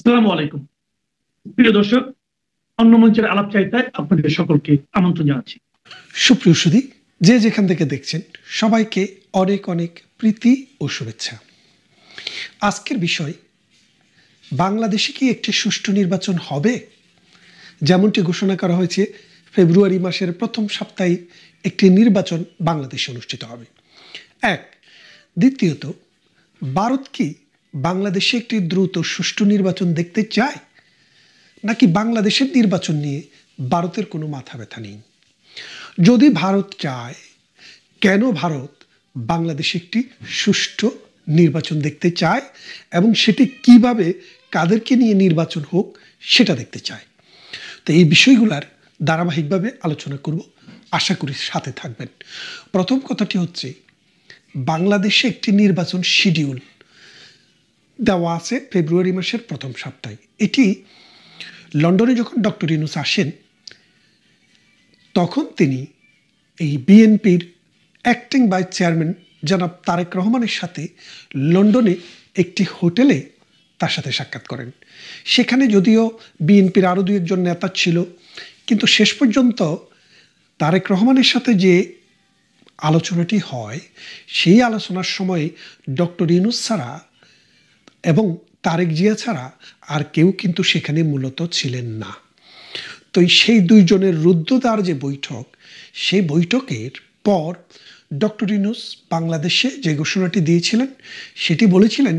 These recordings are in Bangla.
আসসালামু আলাইকুম প্রিয় দর্শক, অন্য মঞ্চের আলাপচারিতায় আপনাদের সকলকে আমন্ত্রণ জানাচ্ছি। সুপ্রিয় সুধী, যে যেখান থেকে দেখছেন সবাইকে অনেক অনেক প্রীতি ও শুভেচ্ছা। আজকের বিষয়, বাংলাদেশে কি একটি সুষ্ঠু নির্বাচন হবে? যেমনটি ঘোষণা করা হয়েছে, ফেব্রুয়ারি মাসের প্রথম সপ্তাহে একটি নির্বাচন বাংলাদেশে অনুষ্ঠিত হবে। এক, দ্বিতীয়ত, ভারত কি বাংলাদেশে একটি দ্রুত সুষ্ঠু নির্বাচন দেখতে চায়, নাকি বাংলাদেশের নির্বাচন নিয়ে ভারতের কোনো মাথা ব্যথা নেই? যদি ভারত চায়, কেন ভারত বাংলাদেশে একটি সুষ্ঠু নির্বাচন দেখতে চায় এবং সেটি কিভাবে, কাদেরকে নিয়ে নির্বাচন হোক সেটা দেখতে চায়? তো এই বিষয়গুলোর ধারাবাহিকভাবে আলোচনা করব, আশা করি সাথে থাকবেন। প্রথম কথাটি হচ্ছে, বাংলাদেশে একটি নির্বাচন শিডিউল দেওয়া আছে ফেব্রুয়ারি মাসের প্রথম সপ্তাহে। এটি লন্ডনে যখন ডক্টর ইউনূস আসেন, তখন তিনি এই বিএনপির অ্যাক্টিং ভাইস চেয়ারম্যান জনাব তারেক রহমানের সাথে লন্ডনে একটি হোটেলে তার সাথে সাক্ষাৎ করেন। সেখানে যদিও বিএনপির আরও দু একজন নেতা ছিল, কিন্তু শেষ পর্যন্ত তারেক রহমানের সাথে যে আলোচনাটি হয়, সেই আলোচনার সময় ডক্টর ইউনূস ছাড়া এবং তারেক জিয়া ছাড়া আর কেউ কিন্তু সেখানে মূলত ছিলেন না। তো সেই দুইজনের রুদ্ধদ্বার যে বৈঠক, সেই বৈঠকের পর ডক্টর ইউনূস বাংলাদেশে যে ঘোষণাটি দিয়েছিলেন, সেটি বলেছিলেন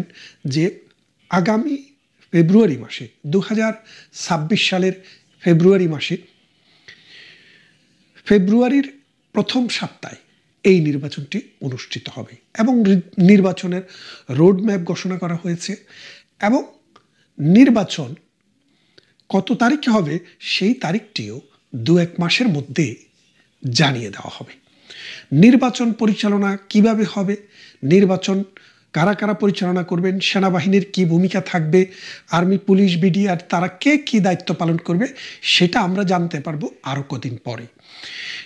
যে আগামী ফেব্রুয়ারি মাসে 2026 সালের ফেব্রুয়ারি মাসে, ফেব্রুয়ারির প্রথম সপ্তাহে এই নির্বাচনটি অনুষ্ঠিত হবে এবং নির্বাচনের রোডম্যাপ ঘোষণা করা হয়েছে এবং নির্বাচন কত তারিখে হবে সেই তারিখটিও 2-1 মাসের মধ্যে জানিয়ে দেওয়া হবে। নির্বাচন পরিচালনা কিভাবে হবে, নির্বাচন কারা কারা পরিচালনা করবেন, সেনাবাহিনীর কি ভূমিকা থাকবে, আর্মি, পুলিশ, বিডিআর তারা কে কি দায়িত্ব পালন করবে, সেটা আমরা জানতে পারবো আরও কদিন পরে।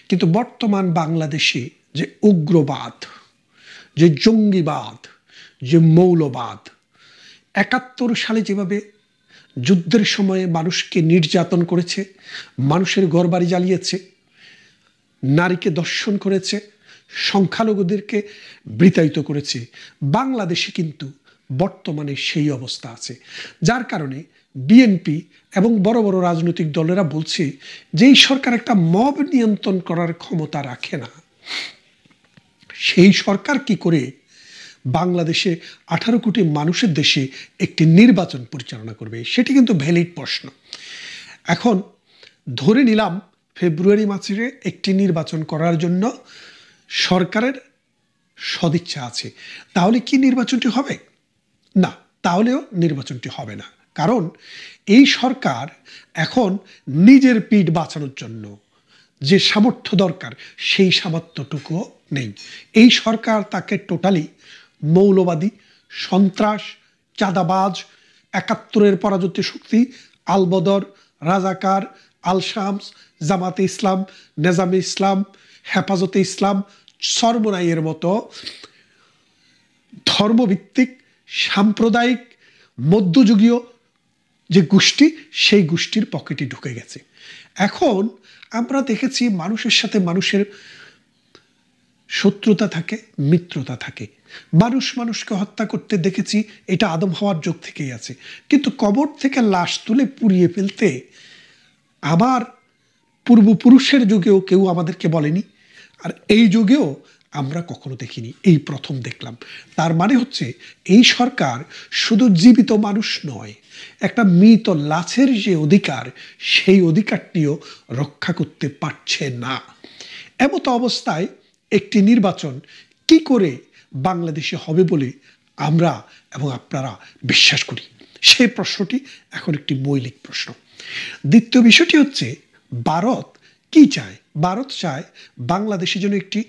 কিন্তু বর্তমান বাংলাদেশে যে উগ্রবাদ, যে জঙ্গিবাদ, যে মৌলবাদ, 71 সালে যেভাবে যুদ্ধের সময়ে মানুষকে নির্যাতন করেছে, মানুষের ঘরবাড়ি জ্বালিয়েছে, নারীকে ধর্ষণ করেছে, সংখ্যালঘুদেরকে বৃতায়িত করেছে, বাংলাদেশে কিন্তু বর্তমানে সেই অবস্থা আছে। যার কারণে বিএনপি এবং বড় বড় রাজনৈতিক দলেরা বলছে যে এই সরকার একটা মব নিয়ন্ত্রণ করার ক্ষমতা রাখে না। সেই সরকার কি করে বাংলাদেশে 18 কোটি মানুষের দেশে একটি নির্বাচন পরিচালনা করবে? সেটি কিন্তু ভ্যালিড প্রশ্ন। এখন ধরে নিলাম ফেব্রুয়ারি মাসে একটি নির্বাচন করার জন্য সরকারের সদিচ্ছা আছে, তাহলে কি নির্বাচনটি হবে? না, তাহলেও নির্বাচনটি হবে না। কারণ এই সরকার এখন নিজের পিঠ বাঁচানোর জন্য যে সামর্থ্য দরকার, সেই সামর্থ্যটুকুও নেই। এই সরকার তাকে টোটালি মৌলবাদী, সন্ত্রাস, চাঁদাবাজ, 71-এর পরাজিত শক্তি, আলবদর, রাজাকার, আল শামস, জামাতে ইসলাম, নেজামে ইসলাম, হেফাজতে ইসলাম, সরমনাইয়ের মতো ধর্মভিত্তিক, সাম্প্রদায়িক, মধ্যযুগীয় যে গোষ্ঠী, সেই গোষ্ঠীর পকেটে ঢুকে গেছে। এখন আমরা দেখেছি মানুষের সাথে মানুষের শত্রুতা থাকে, মিত্রতা থাকে। মানুষ মানুষকে হত্যা করতে দেখেছি, এটা আদম হওয়ার যুগ থেকেই আছে। কিন্তু কবর থেকে লাশ তুলে পুড়িয়ে ফেলতে আমার পূর্বপুরুষের যুগেও কেউ আমাদেরকে বলেনি, আর এই যুগেও আমরা কখনো দেখিনি, এই প্রথম দেখলাম। তার মানে হচ্ছে এই সরকার শুধু জীবিত মানুষ নয়, একটা মৃত লাশের যে অধিকার, সেই অধিকারটিও রক্ষা করতে পারছে না। এমতো অবস্থায় একটি নির্বাচন কি করে বাংলাদেশে হবে বলে আমরা এবং আপনারা বিশ্বাস করি, সেই প্রশ্নটি এখন একটি মৌলিক প্রশ্ন। দ্বিতীয় বিষয়টি হচ্ছে, ভারত কি চায়? ভারত চায় বাংলাদেশে যেন একটি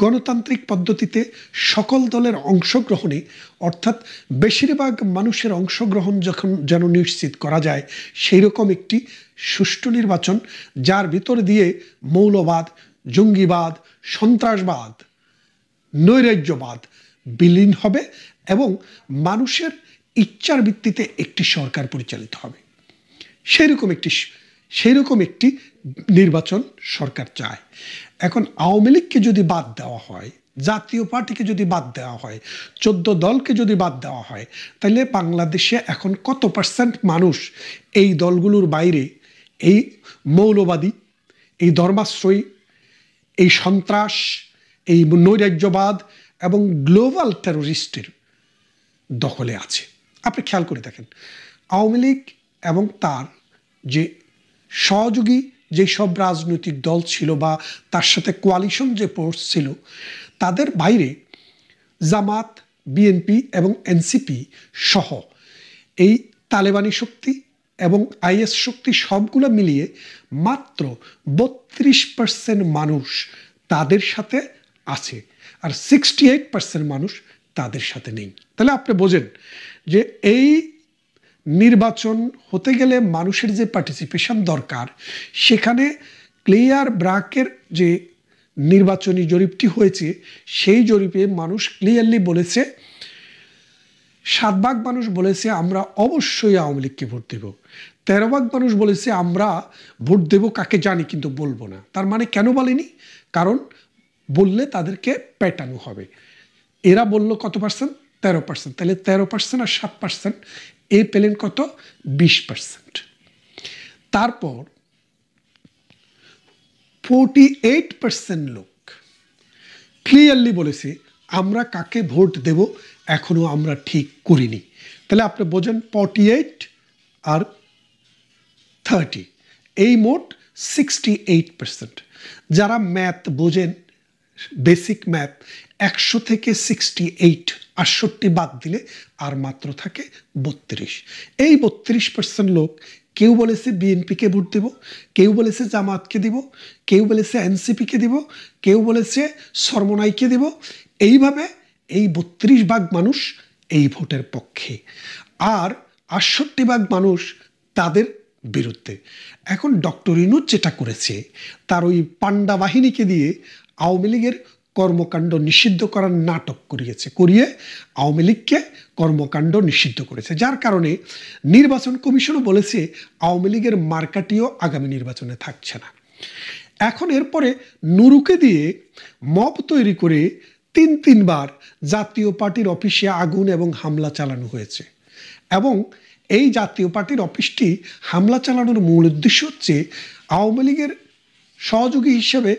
গণতান্ত্রিক পদ্ধতিতে সকল দলের অংশগ্রহণে, অর্থাৎ বেশিরভাগ মানুষের অংশগ্রহণ যখন যেন নিশ্চিত করা যায়, সেই রকম একটি সুষ্ঠু নির্বাচন, যার ভিতর দিয়ে মৌলবাদ, জঙ্গিবাদ, সন্ত্রাসবাদ, নৈরাজ্যবাদ বিলীন হবে এবং মানুষের ইচ্ছার ভিত্তিতে একটি সরকার পরিচালিত হবে। সেইরকম একটি নির্বাচন সরকার চায়। এখন আওয়ামী লীগকে যদি বাদ দেওয়া হয়, জাতীয় পার্টিকে যদি বাদ দেওয়া হয়, 14 দলকে যদি বাদ দেওয়া হয়, তাহলে বাংলাদেশে এখন কত পার্সেন্ট মানুষ এই দলগুলোর বাইরে এই মৌলবাদী, এই ধর্মাশ্রয়ী, এই সন্ত্রাস, এই নৈরাজ্যবাদ এবং গ্লোবাল টেরোরিস্টের দখলে আছে? আপনি খেয়াল করে দেখেন, আওয়ামী লীগ এবং তার যে সহযোগী যেসব রাজনৈতিক দল ছিল বা তার সাথে কোয়ালিশন যে ফোর্স ছিল, তাদের বাইরে জামাত, বিএনপি এবং এনসিপি সহ এই তালেবানি শক্তি এবং আইএস শক্তি সবগুলো মিলিয়ে মাত্র 32% মানুষ তাদের সাথে আছে, আর 68% মানুষ তাদের সাথে নেই। তাহলে আপনি বোঝেন যে এই নির্বাচন হতে গেলে মানুষের যে পার্টিসিপেশন দরকার, সেখানে ক্লিয়ার ব্রাকের যে নির্বাচনী জরিপটি হয়েছে, সেই জরিপে মানুষ ক্লিয়ারলি বলেছে, 7 ভাগ মানুষ বলেছে আমরা অবশ্যই আওয়ামী লীগকে ভোট দেব, 13 ভাগ মানুষ বলেছে আমরা ভোট দেব কাকে জানি কিন্তু বলবো না। তার মানে কেন বলেনি? কারণ বললে তাদেরকে পেটানো হবে। এরা বলল কত পার্সেন্ট? 13%। তাহলে 13% আর 7% এ পেলেন কত? 20%। তারপর 48% লোক ক্লিয়ারলি বলেছে আমরা কাকে ভোট দেব এখনো আমরা ঠিক করিনি। তাহলে আপনি বোঝেন 48 আর 30, এই মোট 68%। যারা ম্যাথ বোঝেন, বেসিক ম্যাথ, 100 থেকে 68 বাদ দিলে আর মাত্র থাকে 32। এই 32% লোক কেউ বলেছে বিএনপিকে ভোট দেব, কেউ বলেছে জামাতকে দিব, কেউ বলেছে এনসিপিকে দিব, কেউ বলেছে সরমনাইকে দিব। এইভাবে এই 32 ভাগ মানুষ এই ভোটের পক্ষে, আর 68 ভাগ মানুষ তাদের বিরুদ্ধে। এখন ডক্টর ইউনূস যেটা করেছে, তার ওই পান্ডা বাহিনীকে দিয়ে আওয়ামী লীগের কর্মকাণ্ড নিষিদ্ধ করার নাটক করিয়ে আওয়ামী লীগকে কর্মকাণ্ড নিষিদ্ধ করেছে, যার কারণে নির্বাচন কমিশনও বলেছে আওয়ামী লীগের মার্কাটিও আগামী নির্বাচনে থাকছে না। এখন এরপরে নুরুকে দিয়ে মব তৈরি করে 3বার জাতীয় পার্টির অফিসে আগুন এবং হামলা চালানো হয়েছে, এবং এই জাতীয় পার্টির অফিসটি হামলা চালানোর মূল উদ্দেশ্য হচ্ছে আওয়ামী লীগের সহযোগী হিসেবে,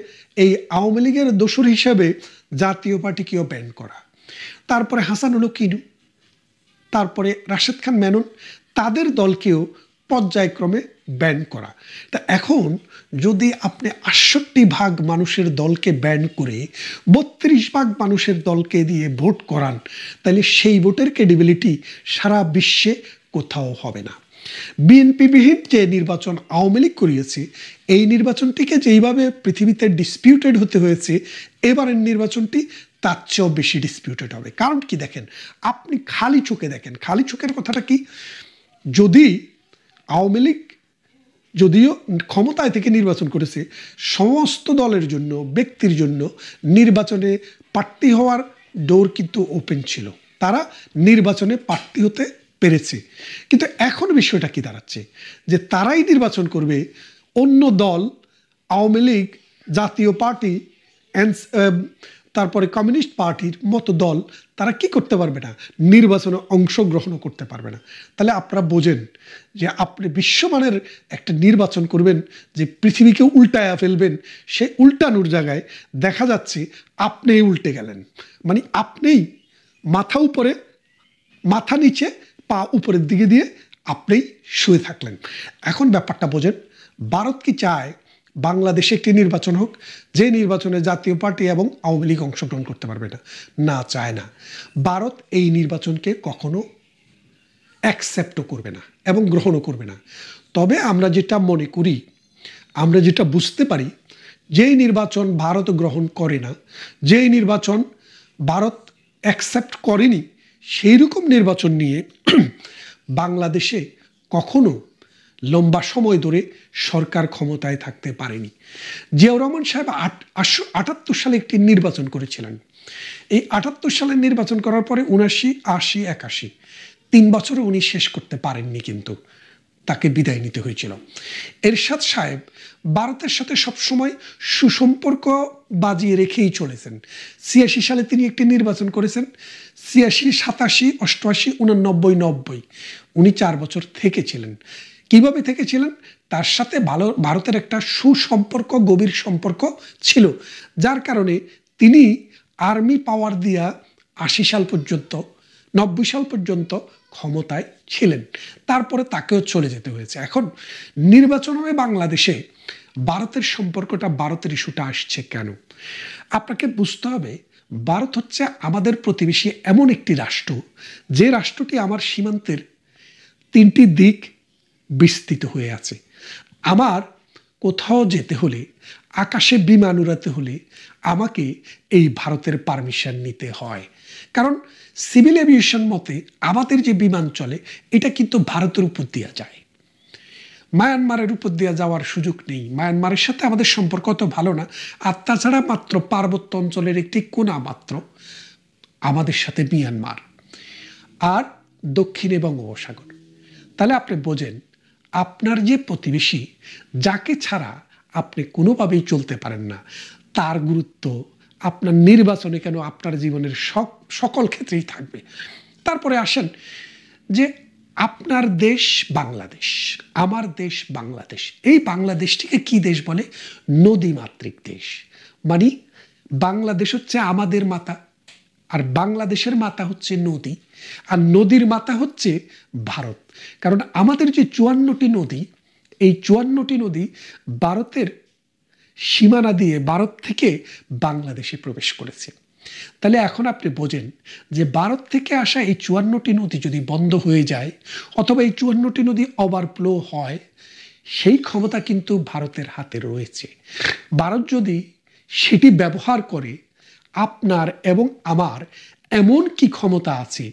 এই আওয়ামী লীগের দোসর হিসেবে জাতীয় পার্টিকেও ব্যান করা। তারপরে হাসানুল কিনু, তারপরে রাশেদ খান মেনন, তাদের দলকেও পর্যায়ক্রমে ব্যান করা। তা এখন যদি আপনি 68 ভাগ মানুষের দলকে ব্যান করে 32 ভাগ মানুষের দলকে দিয়ে ভোট করান, তাহলে সেই ভোটের ক্রেডিবিলিটি সারা বিশ্বে কোথাও হবে না। বিএনপিবিহীন যে নির্বাচন আওয়ামী লীগ করিয়েছে, এই নির্বাচনটিকে যেইভাবে পৃথিবীতে ডিসপিউটেড হতে হয়েছে, এবারের নির্বাচনটি তার চেয়েও বেশি ডিসপিউটেড হবে। কারণ কি দেখেন, আপনি খালি চোখে দেখেন, খালি চোখের কথাটা কি, যদি আওয়ামী লীগ যদিও ক্ষমতায় থেকে নির্বাচন করেছে, সমস্ত দলের জন্য, ব্যক্তির জন্য নির্বাচনে প্রার্থী হওয়ার ডোর কিন্তু ওপেন ছিল, তারা নির্বাচনে প্রার্থী হতে পেরেছে। কিন্তু এখন বিষয়টা কি দাঁড়াচ্ছে, যে তারাই নির্বাচন করবে, অন্য দল, আওয়ামী লীগ, জাতীয় পার্টি, তারপরে কমিউনিস্ট পার্টির মতো দল, তারা কি করতে পারবে না? নির্বাচনে অংশগ্রহণ করতে পারবে না। তাহলে আপনারা বোঝেন যে আপনি বিশ্বমানের একটা নির্বাচন করবেন, যে পৃথিবীকে উল্টায়া ফেলবেন, সে উল্টানোর জায়গায় দেখা যাচ্ছে আপনিই উল্টে গেলেন। মানে আপনিই মাথা উপরে, মাথা নিচে, পা উপরের দিকে দিয়ে আপনিই শুয়ে থাকলেন। এখন ব্যাপারটা বোঝেন, ভারত কি চায় বাংলাদেশে একটি নির্বাচন হোক, যে নির্বাচনে জাতীয় পার্টি এবং আওয়ামী লীগ অংশগ্রহণ করতে পারবে না? না, চায় না। ভারত এই নির্বাচনকে কখনো অ্যাকসেপ্টও করবে না এবং গ্রহণও করবে না। তবে আমরা যেটা মনে করি, আমরা যেটা বুঝতে পারি, যেই নির্বাচন ভারত গ্রহণ করে না, যেই নির্বাচন ভারত অ্যাকসেপ্ট করেনি, সেই রকম নির্বাচন নিয়ে বাংলাদেশে কখনো লম্বা সময় ধরে সরকার ক্ষমতায় থাকতে পারেনি। জিয়াউর রহমান সাহেব 78 সালে একটি নির্বাচন করেছিলেন। এই 78 সালের নির্বাচন করার পরে 79, 80, 81 3 বছরে উনি শেষ করতে পারেননি, কিন্তু তাকে বিদায় নিতে হয়েছিল। এরশাদ সাহেব ভারতের সাথে সবসময় সুসম্পর্ক বাজিয়ে রেখেই চলেছেন। 86 সালে তিনি একটি নির্বাচন করেছেন, 86, 87, 88, 89, 90 উনি 4 বছর থেকেছিলেন। কিভাবে থেকেছিলেন? তার সাথে ভারতের একটা সুসম্পর্ক, গভীর সম্পর্ক ছিল, যার কারণে তিনি আর্মি পাওয়ার দিয়া 80 সাল পর্যন্ত, 90 সাল পর্যন্ত ক্ষমতায় ছিলেন। তারপরে তাকেও চলে যেতে হয়েছে। এখন নির্বাচন হবে বাংলাদেশে, ভারতের সম্পর্কটা, ভারতের ইস্যুটা আসছে কেন? আপনাকে বুঝতে হবে, ভারত হচ্ছে আমাদের প্রতিবেশী এমন একটি রাষ্ট্র, যে রাষ্ট্রটি আমার সীমান্তের 3টি দিক বিস্তৃত হয়ে আছে। আমার কোথাও যেতে হলে, আকাশে বিমান উড়াতে হলে আমাকে এই ভারতের পারমিশন নিতে হয়, কারণ সিভিল এভিয়েশন মতে আমাদের যে বিমান চলে এটা কিন্তু ভারতের উপর দিয়ে যায়, মায়ানমারের উপর দিয়ে যাওয়ার সুযোগ নেই। মায়ানমারের সাথে আমাদের সম্পর্ক অত ভালো না, আর তাছাড়া মাত্র পার্বত্য অঞ্চলের একটি কোণা মাত্র আমাদের সাথে মিয়ানমার, আর দক্ষিণে বঙ্গোপসাগর। তাহলে আপনি বোঝেন, আপনার যে প্রতিবেশী, যাকে ছাড়া আপনি কোনোভাবেই চলতে পারেন না, তার গুরুত্ব আপনার নির্বাচনে কেন, আপনার জীবনের সকল ক্ষেত্রেই থাকবে। তারপরে আসেন যে আপনার দেশ বাংলাদেশ, আমার দেশ বাংলাদেশ। এই বাংলাদেশটিকে কি দেশ বলে? নদীমাতৃক দেশ। মানে বাংলাদেশ হচ্ছে আমাদের মাতা, আর বাংলাদেশের মাতা হচ্ছে নদী, আর নদীর মাতা হচ্ছে ভারত। কারণ আমাদের যে 54টি নদী, এই 54টি নদী ভারতের সীমানা দিয়ে ভারত থেকে বাংলাদেশে প্রবেশ করেছে। তাহলে এখন আপনি বোঝেন যে ভারত থেকে আসা এই 54টি নদী যদি বন্ধ হয়ে যায়, অথবা এই 54টি নদী ওভারফ্লো হয়, সেই ক্ষমতা কিন্তু ভারতের হাতে রয়েছে। ভারত যদি সেটি ব্যবহার করে, আপনার এবং আমার এমন কি ক্ষমতা আছে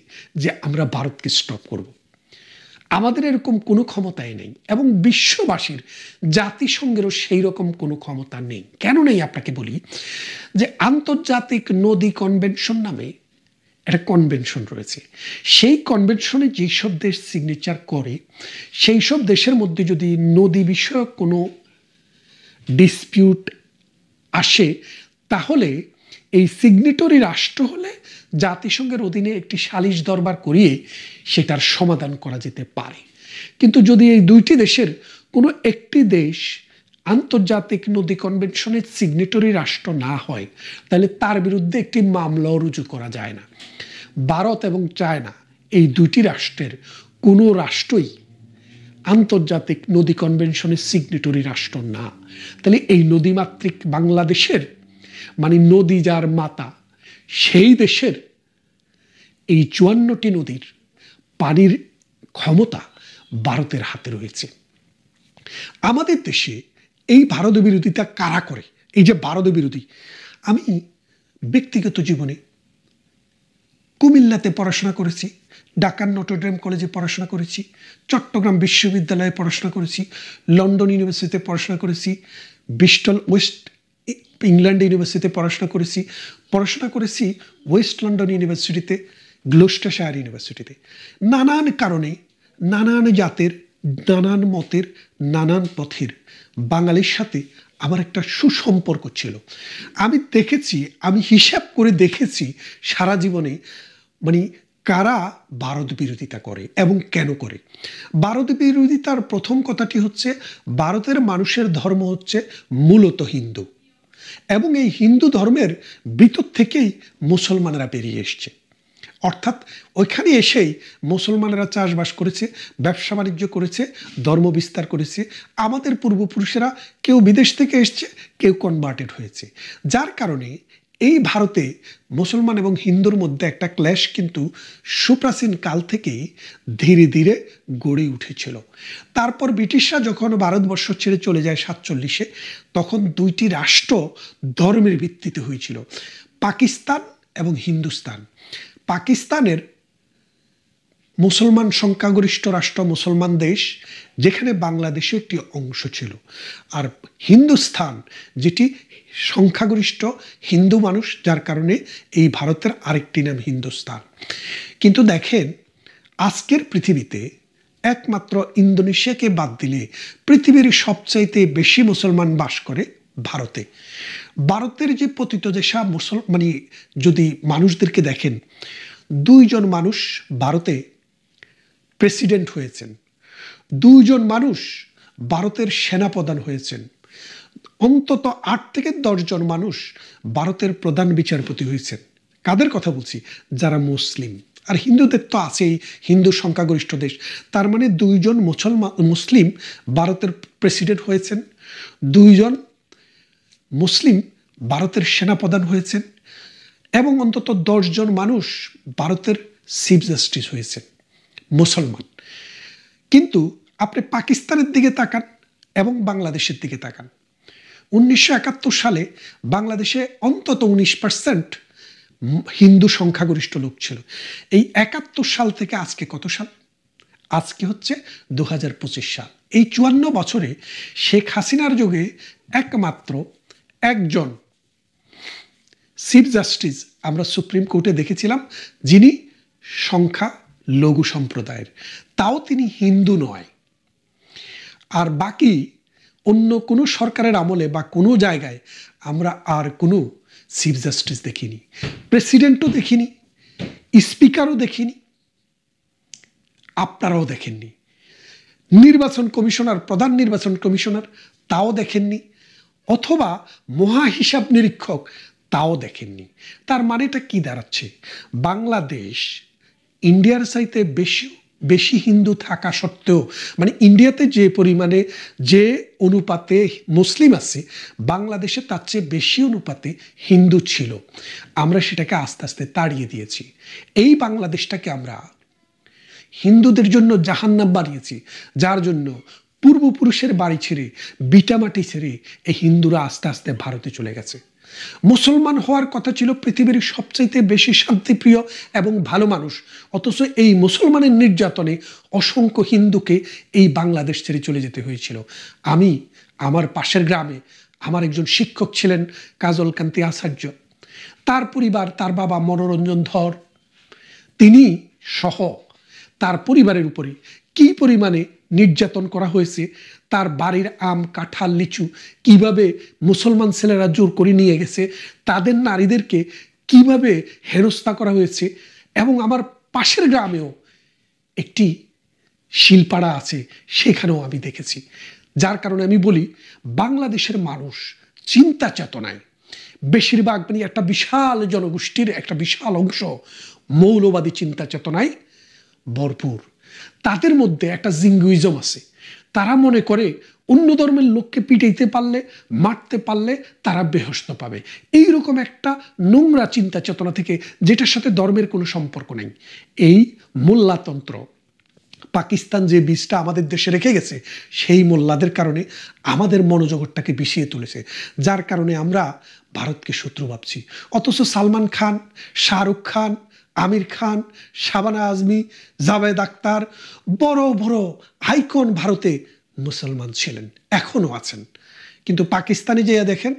যে আমরা ভারতকে স্টপ করব? আমাদের এরকম কোনো ক্ষমতাই নেই, এবং বিশ্ববাসীর, জাতিসংঘেরও সেই রকম কোনো ক্ষমতা নেই। কেন নেই আপনাকে বলি, যে আন্তর্জাতিক নদী কনভেনশন নামে একটা কনভেনশন রয়েছে। সেই কনভেনশনে যেসব দেশ সিগনেচার করে, সেই সব দেশের মধ্যে যদি নদী বিষয়ক কোনো ডিসপিউট আসে, তাহলে এই সিগনেটরি রাষ্ট্র হলে জাতিসংঘের অধীনে একটি সালিশ দরবার করিয়ে সেটার সমাধান করা যেতে পারে। কিন্তু যদি এই দুইটি দেশের কোনো একটি দেশ আন্তর্জাতিক নদী কনভেনশনের সিগনেটরি রাষ্ট্র না হয়, তাহলে তার বিরুদ্ধে একটি মামলাও রুজু করা যায় না। ভারত এবং চায়না, এই দুইটি রাষ্ট্রের কোনো রাষ্ট্রই আন্তর্জাতিক নদী কনভেনশনের সিগনেটরি রাষ্ট্র না। তাহলে এই নদীমাতৃক বাংলাদেশের, মানে নদী যার মাতা, সেই দেশের এই 54টি নদীর পানির ক্ষমতা ভারতের হাতে রয়েছে। আমাদের দেশে এই ভারত বিরোধিতা কারা করে? এই যে ভারত বিরোধী, আমি ব্যক্তিগত জীবনে কুমিল্লাতে পড়াশোনা করেছি, ঢাকার নটরডেম কলেজে পড়াশোনা করেছি, চট্টগ্রাম বিশ্ববিদ্যালয়ে পড়াশোনা করেছি, লন্ডন ইউনিভার্সিটিতে পড়াশোনা করেছি, ব্রিস্টল ওয়েস্ট ইংল্যান্ড ইউনিভার্সিটিতে পড়াশোনা করেছি ওয়েস্ট লন্ডন ইউনিভার্সিটিতে, গ্লোস্টারশায়ার ইউনিভার্সিটিতে। নানান কারণে, নানান জাতের, নানান মতের, নানান পথের বাঙালির সাথে আমার একটা সুসম্পর্ক ছিল। আমি দেখেছি, আমি হিসাব করে দেখেছি সারা জীবনে, মানে কারা ভারত বিরোধিতা করে এবং কেন করে। ভারত বিরোধিতার প্রথম কথাটি হচ্ছে, ভারতের মানুষের ধর্ম হচ্ছে মূলত হিন্দু, এবং এই হিন্দু ধর্মের ভিতর থেকেই মুসলমানরা বেরিয়ে এসছে। অর্থাৎ ওইখানে এসেই মুসলমানেরা চাষবাস করেছে, ব্যবসা বাণিজ্য করেছে, ধর্ম বিস্তার করেছে। আমাদের পূর্বপুরুষেরা কেউ বিদেশ থেকে এসছে, কেউ কনভার্টেড হয়েছে, যার কারণে এই ভারতে মুসলমান এবং হিন্দুর মধ্যে একটা ক্ল্যাশ কিন্তু সুপ্রাচীন কাল থেকেই ধীরে ধীরে গড়ে উঠেছিল। তারপর ব্রিটিশরা যখন ভারতবর্ষ ছেড়ে চলে যায় 47-এ, তখন দুইটি রাষ্ট্র ধর্মের ভিত্তিতে হয়েছিল, পাকিস্তান এবং হিন্দুস্তান। পাকিস্তানের মুসলমান সংখ্যাগরিষ্ঠ রাষ্ট্র, মুসলমান দেশ, যেখানে বাংলাদেশে একটি অংশ ছিল, আর হিন্দুস্তান যেটি সংখ্যাগরিষ্ঠ হিন্দু মানুষ, যার কারণে এই ভারতের আরেকটি নাম হিন্দুস্তান। কিন্তু দেখেন, আজকের পৃথিবীতে একমাত্র ইন্দোনেশিয়াকে বাদ দিলে পৃথিবীর সবচাইতে বেশি মুসলমান বাস করে ভারতে। ভারতের যে পতিতদেশা মানে যদি মানুষদেরকে দেখেন, 2 জন মানুষ ভারতে প্রেসিডেন্ট হয়েছেন, 2 জন মানুষ ভারতের সেনাপ্রধান হয়েছেন, অন্তত 8 থেকে 10 জন মানুষ ভারতের প্রধান বিচারপতি হয়েছেন। কাদের কথা বলছি? যারা মুসলিম। আর হিন্দুদের তো আছেই, হিন্দু সংখ্যাগরিষ্ঠ দেশ, তার মানে 2 জন মুসলিম ভারতের প্রেসিডেন্ট হয়েছেন, 2 জন মুসলিম ভারতের সেনাপ্রধান হয়েছেন, এবং অন্তত 10 জন মানুষ ভারতের চিফ জাস্টিস হয়েছেন মুসলমান। কিন্তু আপনি পাকিস্তানের দিকে তাকান এবং বাংলাদেশের দিকে তাকান, 1971 সালে বাংলাদেশে অন্তত 19% হিন্দু সংখ্যাগরিষ্ঠ লোক ছিল। এই 71 সাল থেকে আজকে কত সাল? আজকে হচ্ছে 2025 সাল। এই 54 বছরে শেখ হাসিনার যুগে একমাত্র একজন চিফ জাস্টিস আমরা সুপ্রিম কোর্টে দেখেছিলাম, যিনি সংখ্যা লঘু সম্প্রদায়ের, তাও তিনি হিন্দু নয়। আর বাকি অন্য কোনো সরকারের আমলে বা কোনো জায়গায় আমরা আর কোনো চিফ জাস্টিস দেখিনি, প্রেসিডেন্টও দেখিনি, স্পিকারও দেখিনি, আপনারাও দেখেননি। নির্বাচন কমিশনার, প্রধান নির্বাচন কমিশনার, তাও দেখেননি, অথবা মহা হিসাব নিরীক্ষক, তাও দেখেননি। তার মানেটা কি দাঁড়াচ্ছে? বাংলাদেশ ইন্ডিয়ার চাইতে বেশি হিন্দু থাকা সত্ত্বেও, মানে ইন্ডিয়াতে যে পরিমাণে যে অনুপাতে মুসলিম আছে, বাংলাদেশে তার চেয়ে বেশি অনুপাতে হিন্দু ছিল। আমরা সেটাকে আস্তে আস্তে তাড়িয়ে দিয়েছি। এই বাংলাদেশটাকে আমরা হিন্দুদের জন্য জাহান্নাম বানিয়েছি, যার জন্য পূর্বপুরুষের বাড়ি ছেড়ে, ভিটামাটি ছেড়ে এই হিন্দুরা আস্তে আস্তে ভারতে চলে গেছে। মুসলমান হওয়ার কথা ছিল পৃথিবীর সবচাইতে বেশি শান্তিপ্রিয় এবং ভালো মানুষ, অথচ এই মুসলমানের নির্যাতনে অসংখ্য হিন্দুকে এই বাংলাদেশ ছেড়ে চলে যেতে হয়েছিল। আমি আমার পাশের গ্রামে আমার একজন শিক্ষক ছিলেন কাজল কান্তি আচার্য, তার পরিবার, তার বাবা মনোরঞ্জন ধর, তিনি সহ তার পরিবারের উপরে কি পরিমাণে নির্যাতন করা হয়েছে, তার বাড়ির আম, কাঁঠাল, লিচু কিভাবে মুসলমান ছেলেরা জোর করে নিয়ে গেছে, তাদের নারীদেরকে কিভাবে হেনস্থা করা হয়েছে। এবং আমার পাশের গ্রামেও একটি শিলপাড়া আছে, সেখানেও আমি দেখেছি। যার কারণে আমি বলি, বাংলাদেশের মানুষ চিন্তা চেতনায় বেশিরভাগ, মানে একটা বিশাল জনগোষ্ঠীর একটা বিশাল অংশ মৌলবাদী চিন্তা চেতনায় ভরপুর। তাদের মধ্যে একটা জিঙ্গুইজম আছে, তারা মনে করে অন্য ধর্মের লোককে পিটাইতে পারলে, মারতে পারলে তারা বেহস্ত পাবে। এইরকম একটা নোংরা চিন্তা চেতনা থেকে, যেটার সাথে ধর্মের কোনো সম্পর্ক নেই। এই মোল্লাতন্ত্র, পাকিস্তান যে বীজটা আমাদের দেশে রেখে গেছে, সেই মোল্লাদের কারণে আমাদের মনোজগৎটাকে বিষিয়ে তুলেছে, যার কারণে আমরা ভারতকে শত্রু ভাবছি। অথচ সালমান খান, শাহরুখ খান, আমির খান, শাবানা আজমি, জাভেদ আখতার, বড় বড় আইকন ভারতে মুসলমান ছিলেন, এখনো আছেন। কিন্তু পাকিস্তানে যেয়ে দেখেন,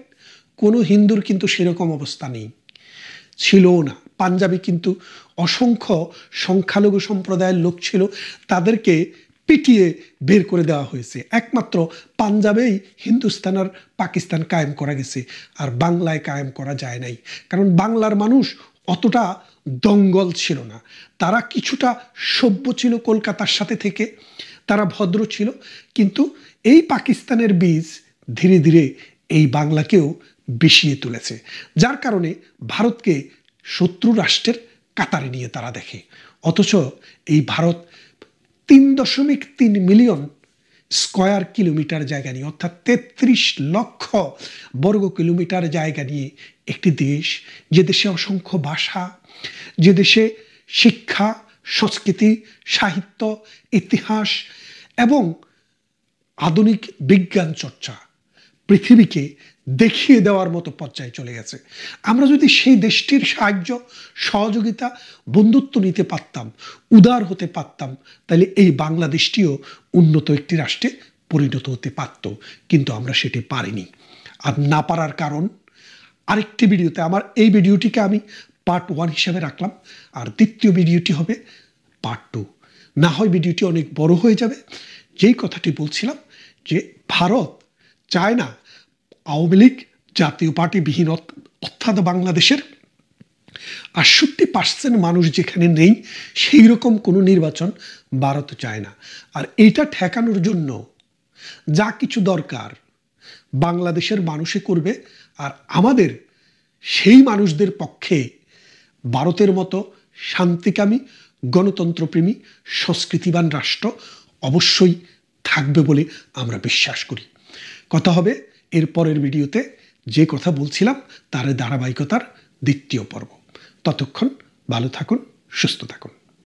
কোনো হিন্দুর কিন্তু সেরকম অবস্থা নেই, ছিলও না। পাঞ্জাবি কিন্তু অসংখ্য সংখ্যালঘু সম্প্রদায়ের লোক ছিল, তাদেরকে পিটিয়ে বের করে দেওয়া হয়েছে। একমাত্র পাঞ্জাবেই হিন্দুস্তান আর পাকিস্তান কায়েম করা গেছে, আর বাংলায় কায়েম করা যায় নাই। কারণ বাংলার মানুষ অতটা দঙ্গল ছিল না, তারা কিছুটা সভ্য ছিল কলকাতার সাথে থেকে, তারা ভদ্র ছিল। কিন্তু এই পাকিস্তানের বীজ ধীরে ধীরে এই বাংলাকেও বিষিয়ে তুলেছে, যার কারণে ভারতকে শত্রু রাষ্ট্রের কাতারে নিয়ে তারা দেখে। অথচ এই ভারত 3.3 মিলিয়ন স্কয়ার কিলোমিটার জায়গা নিয়ে, অর্থাৎ 33 লক্ষ বর্গ কিলোমিটার জায়গা নিয়ে একটি দেশ, যে দেশে অসংখ্য ভাষা, যে দেশে শিক্ষা, সংস্কৃতি, সাহিত্য, ইতিহাস এবং আধুনিক বিজ্ঞান চর্চা পৃথিবীকে দেখিয়ে দেওয়ার মতো পর্যায়ে চলে গেছে। আমরা যদি সেই দেশটির সাহায্য, সহযোগিতা, বন্ধুত্ব নিতে পারতাম, উদার হতে পারতাম, তাহলে এই বাংলাদেশটিও উন্নত একটি রাষ্ট্রে পরিণত হতে পারত। কিন্তু আমরা সেটি পারিনি। আর না পারার কারণ আরেকটি ভিডিওতে, আমার এই ভিডিওটিকে আমি পার্ট 1 হিসেবে রাখলাম, আর দ্বিতীয় ভিডিওটি হবে পার্ট 2। না হয় ভিডিওটি অনেক বড় হয়ে যাবে। যেই কথাটি বলছিলাম যে ভারত চায় না আওয়ামী লীগ জাতীয় পার্টি বিহীন অর্থাৎ বাংলাদেশের ৬৮% মানুষ যেখানে নেই সেই রকম কোনো নির্বাচন ভারত চায় না। আর এটা ঠেকানোর জন্য যা কিছু দরকার বাংলাদেশের মানুষে করবে, আর আমাদের সেই মানুষদের পক্ষে ভারতের মতো শান্তিকামী, গণতন্ত্রপ্রেমী, সংস্কৃতিবান রাষ্ট্র অবশ্যই থাকবে বলে আমরা বিশ্বাস করি। কথা হবে এর পরের ভিডিওতে। যে কথা বলছিলাম তার ধারাবাহিকতার দ্বিতীয় পর্ব। ততক্ষণ ভালো থাকুন, সুস্থ থাকুন।